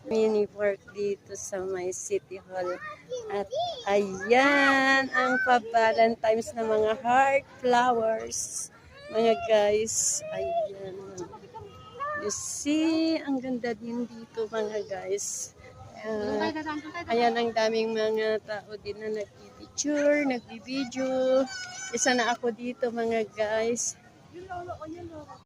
Mini park dito sa may City Hall. At ayan ang pa-Valentine's na mga heart flowers. Mga guys, ayan. You see, ang ganda din dito mga guys. Ayan ang daming mga tao din na nagpipicture, nagbibideo. Isa na ako dito mga guys.